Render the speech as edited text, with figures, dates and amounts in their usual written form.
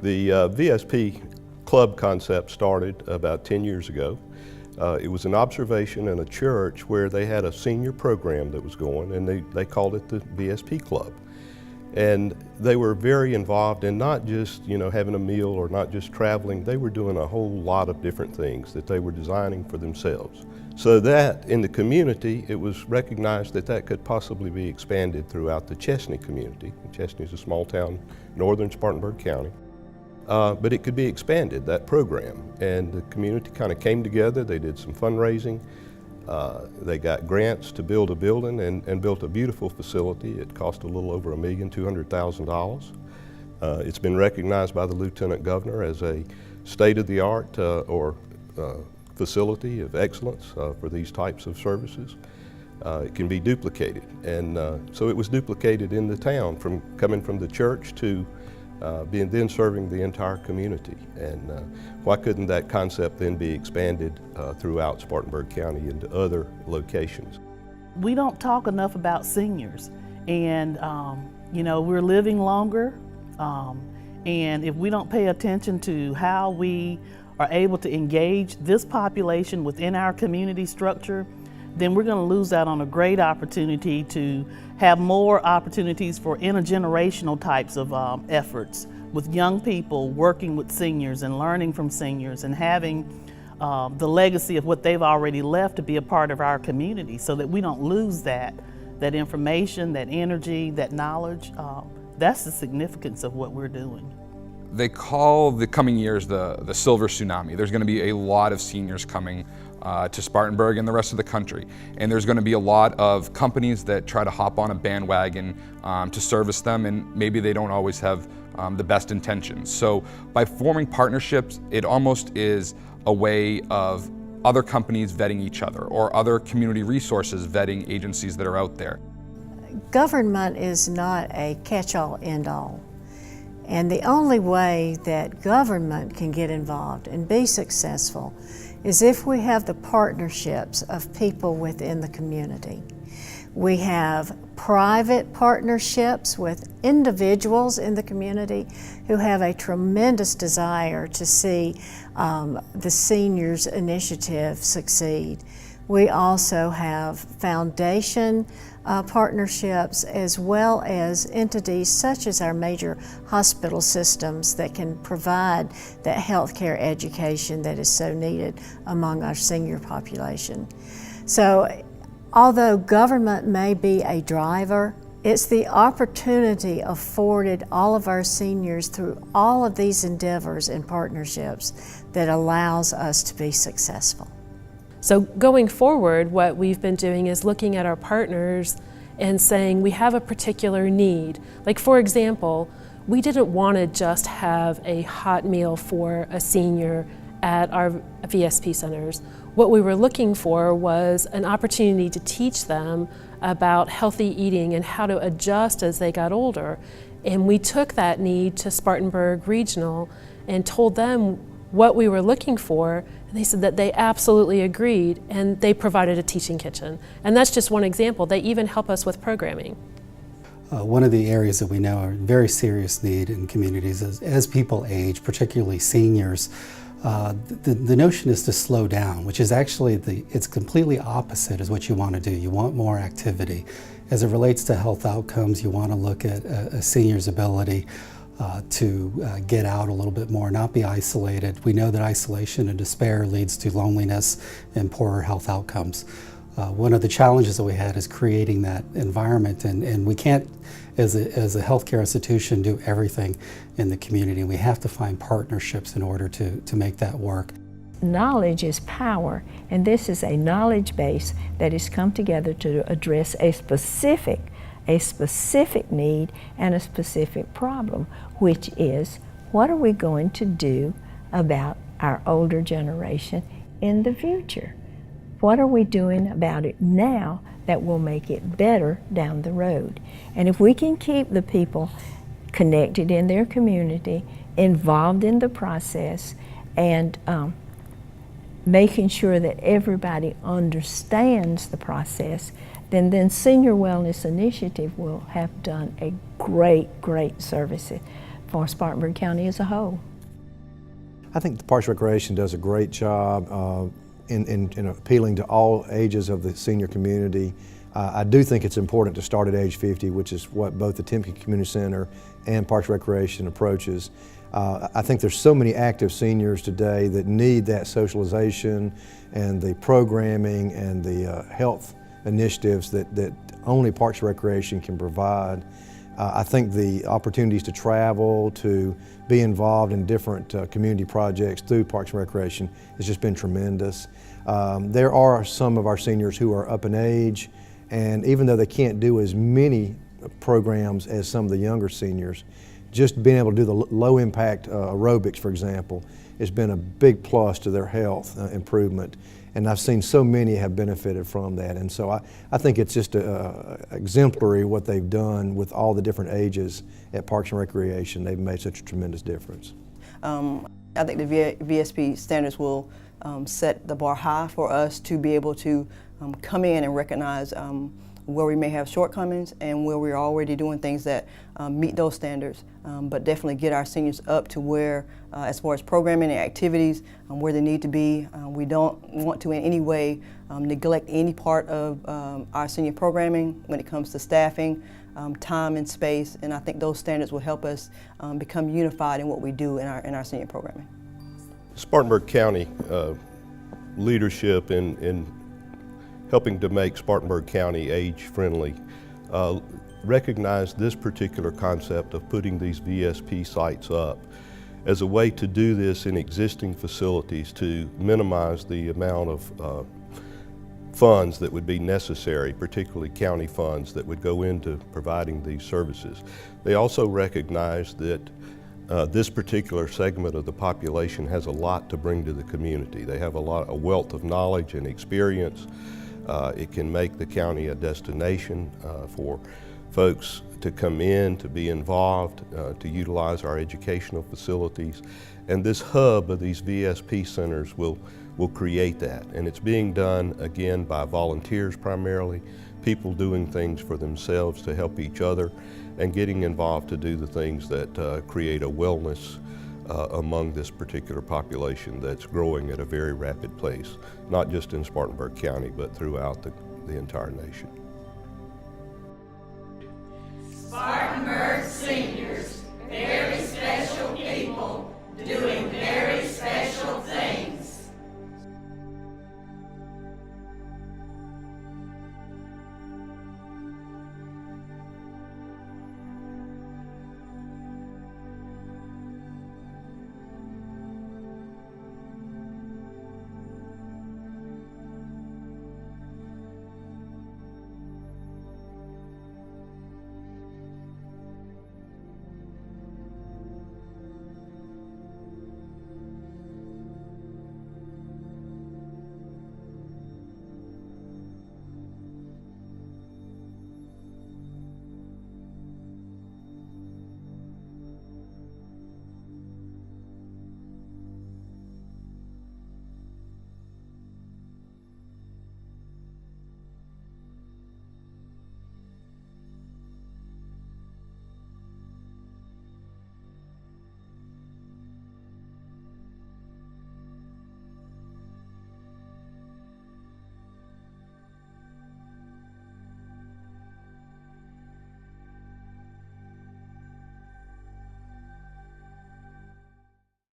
The VSP club concept started about 10 years ago. It was an observation in a church where they had a senior program that was going, and they called it the VSP Club. And they were very involved in not just, having a meal or not just traveling. They were doing a whole lot of different things that they were designing for themselves. So that in the community, it was recognized that that could possibly be expanded throughout the Chesney community. Chesney is a small town, northern Spartanburg County. But it could be expanded, that program. And the community kind of came together. They did some fundraising. They got grants to build a building and built a beautiful facility. It cost a little over $1,200,000. It's been recognized by the Lieutenant Governor as a state-of-the-art facility of excellence for these types of services. It can be duplicated. And so it was duplicated in the town, coming from the church to then serving the entire community. And why couldn't that concept then be expanded throughout Spartanburg County into other locations? We don't talk enough about seniors, and we're living longer, and if we don't pay attention to how we are able to engage this population within our community structure, then we're going to lose out on a great opportunity to have more opportunities for intergenerational types of efforts with young people working with seniors and learning from seniors and having the legacy of what they've already left to be a part of our community, so that we don't lose that information, that energy, that knowledge. That's the significance of what we're doing. They call the coming years the silver tsunami. There's going to be a lot of seniors coming to Spartanburg and the rest of the country. And there's going to be a lot of companies that try to hop on a bandwagon to service them, and maybe they don't always have the best intentions. So by forming partnerships, it almost is a way of other companies vetting each other, or other community resources vetting agencies that are out there. Government is not a catch-all, end-all. And the only way that government can get involved and be successful is if we have the partnerships of people within the community. We have private partnerships with individuals in the community who have a tremendous desire to see the seniors initiative succeed. We also have foundation partnerships, as well as entities such as our major hospital systems that can provide that healthcare education that is so needed among our senior population. So although government may be a driver, it's the opportunity afforded all of our seniors through all of these endeavors and partnerships that allows us to be successful. So going forward, what we've been doing is looking at our partners and saying we have a particular need. Like, for example, we didn't want to just have a hot meal for a senior at our VSP centers. What we were looking for was an opportunity to teach them about healthy eating and how to adjust as they got older. And we took that need to Spartanburg Regional and told them what we were looking for, and they said that they absolutely agreed, and they provided a teaching kitchen. And that's just one example. They even help us with programming. One of the areas that we know are very serious need in communities is, as people age, particularly seniors, the notion is to slow down, which is actually it's completely opposite is what you want to do. You want more activity. As it relates to health outcomes, you want to look at a senior's ability to get out a little bit more, not be isolated. We know that isolation and despair leads to loneliness and poorer health outcomes. One of the challenges that we had is creating that environment, and we can't, as a healthcare institution, do everything in the community. We have to find partnerships in order to make that work. Knowledge is power, and this is a knowledge base that has come together to address a specific need and a specific problem, which is, what are we going to do about our older generation in the future? What are we doing about it now that will make it better down the road? And if we can keep the people connected in their community, involved in the process, and making sure that everybody understands the process, then Senior Wellness Initiative will have done a great service for Spartanburg County as a whole. I think the Parks and Recreation does a great job in appealing to all ages of the senior community. I do think it's important to start at age 50, which is what both the Tempe Community Center and Parks and Recreation approaches. I think there's so many active seniors today that need that socialization and the programming and the health initiatives that only Parks and Recreation can provide. I think the opportunities to travel, to be involved in different community projects through Parks and Recreation has just been tremendous. There are some of our seniors who are up in age, and even though they can't do as many programs as some of the younger seniors, just being able to do the low impact aerobics, for example, has been a big plus to their health improvement. And I've seen so many have benefited from that. And so I think it's just exemplary what they've done with all the different ages at Parks and Recreation. They've made such a tremendous difference. I think the VSP standards will set the bar high for us to be able to come in and recognize where we may have shortcomings and where we're already doing things that meet those standards, but definitely get our seniors up to where, as far as programming and activities, where they need to be. We don't want to in any way neglect any part of our senior programming when it comes to staffing, time and space, and I think those standards will help us become unified in what we do in our senior programming. Spartanburg County leadership in helping to make Spartanburg County age-friendly recognized this particular concept of putting these VSP sites up as a way to do this in existing facilities to minimize the amount of funds that would be necessary, particularly county funds that would go into providing these services. They also recognized that this particular segment of the population has a lot to bring to the community. They have a wealth of knowledge and experience. It can make the county a destination for folks to come in, to be involved, to utilize our educational facilities. And this hub of these VSP centers will create that. And it's being done, again, by volunteers primarily, people doing things for themselves to help each other, and getting involved to do the things that create a wellness among this particular population that's growing at a very rapid pace, not just in Spartanburg County, but throughout the entire nation.